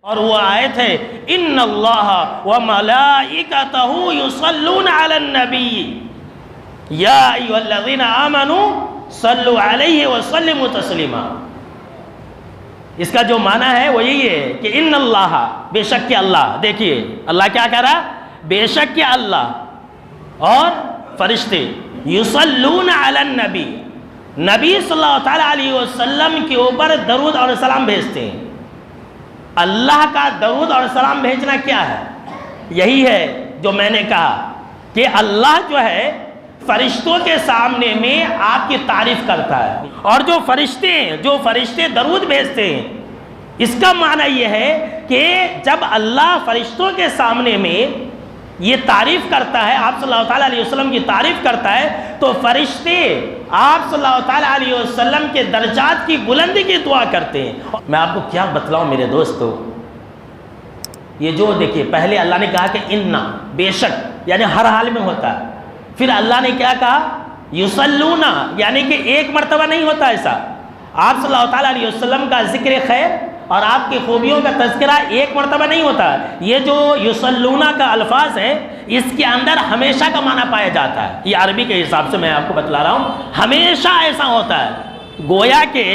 اور وہ آیت ہے ان اللہ وملائکتہ یصلون علی النبی یا ایھا الذین آمنوا صلوا علیہ وسلموا تسلیما۔ اس کا جو معنی ہے وہ یہی ہے کہ ان اللہ، بے شک کہ اللہ، دیکھیے اللہ کیا کہہ رہا، بے شک کہ اللہ اور فرشتے یصلون علی النبی، نبی صلی اللہ تعالیٰ علیہ وسلم کے اوپر درود اور سلام بھیجتے ہیں۔ اللہ کا درود اور سلام بھیجنا کیا ہے؟ یہی ہے جو میں نے کہا کہ اللہ جو ہے فرشتوں کے سامنے میں آپ کی تعریف کرتا ہے، اور جو فرشتے درود بھیجتے ہیں، اس کا معنی یہ ہے کہ جب اللہ فرشتوں کے سامنے میں یہ تعریف کرتا ہے، آپ صلی اللہ تعالیٰ علیہ وسلم کی تعریف کرتا ہے، تو فرشتے آپ صلی اللہ تعالیٰ علیہ وسلم کے درجات کی بلندی کی دعا کرتے ہیں۔ میں آپ کو کیا بتلاؤں میرے دوستو، یہ جو دیکھیے پہلے اللہ نے کہا کہ اننا، بے شک، یعنی ہر حال میں ہوتا ہے۔ پھر اللہ نے کیا کہا، یصلونا، یعنی کہ ایک مرتبہ نہیں ہوتا ایسا۔ آپ صلی اللہ تعالیٰ علیہ وسلم کا ذکر خیر اور آپ کی خوبیوں کا تذکرہ ایک مرتبہ نہیں ہوتا۔ یہ جو یصلونا کا الفاظ ہے، اس کے اندر ہمیشہ کا معنی پایا جاتا ہے۔ یہ عربی کے حساب سے میں آپ کو بتلا رہا ہوں، ہمیشہ ایسا ہوتا ہے۔ گویا کہ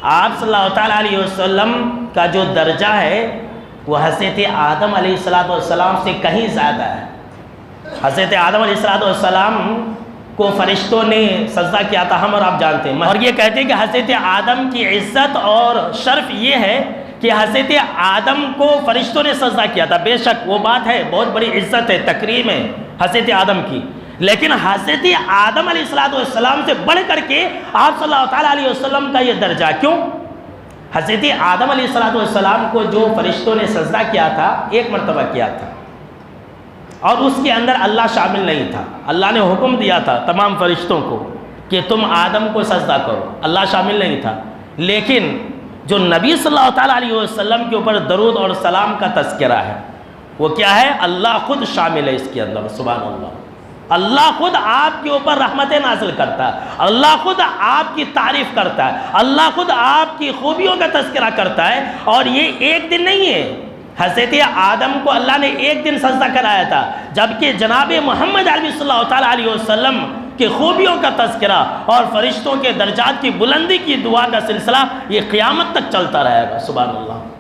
آپ صلی اللہ تعالیٰ علیہ وسلم کا جو درجہ ہے وہ حضرت آدم علیہ السلام سے کہیں زیادہ ہے۔ حضرت آدم علیہ السلام کو فرشتوں نے سجدہ کیا تھا، ہم اور آپ جانتے ہیں، اور یہ کہتے ہیں کہ حضرت آدم کی عزت اور شرف یہ ہے کہ حضرت آدم کو فرشتوں نے سجدہ کیا تھا۔ بے شک وہ بات ہے، بہت بڑی عزت ہے، تکریم ہے حضرت آدم کی، لیکن حضرت آدم علیہ السلام سے بڑھ کر کے آپ صلی اللہ تعالیٰ علیہ وسلم کا یہ درجہ کیوں؟ حضرت آدم علیہ السلام کو جو فرشتوں نے سجدہ کیا تھا، ایک مرتبہ کیا تھا، اور اس کے اندر اللہ شامل نہیں تھا۔ اللہ نے حکم دیا تھا تمام فرشتوں کو کہ تم آدم کو سجدہ کرو، اللہ شامل نہیں تھا۔ لیکن جو نبی صلی اللہ تعالیٰ علیہ وسلم کے اوپر درود اور سلام کا تذکرہ ہے، وہ کیا ہے؟ اللہ خود شامل ہے اس کے اندر، سبحان اللہ۔ اللہ خود آپ کے اوپر رحمتیں نازل کرتا ہے، اللہ خود آپ کی تعریف کرتا ہے، اللہ خود آپ کی خوبیوں کا تذکرہ کرتا ہے، اور یہ ایک دن نہیں ہے۔ حضرت آدم کو اللہ نے ایک دن سجدہ کرایا تھا، جبکہ جناب محمد عربی صلی اللہ تعالیٰ علیہ وسلم کے خوبیوں کا تذکرہ اور فرشتوں کے درجات کی بلندی کی دعا کا سلسلہ یہ قیامت تک چلتا رہے گا، سبحان اللہ۔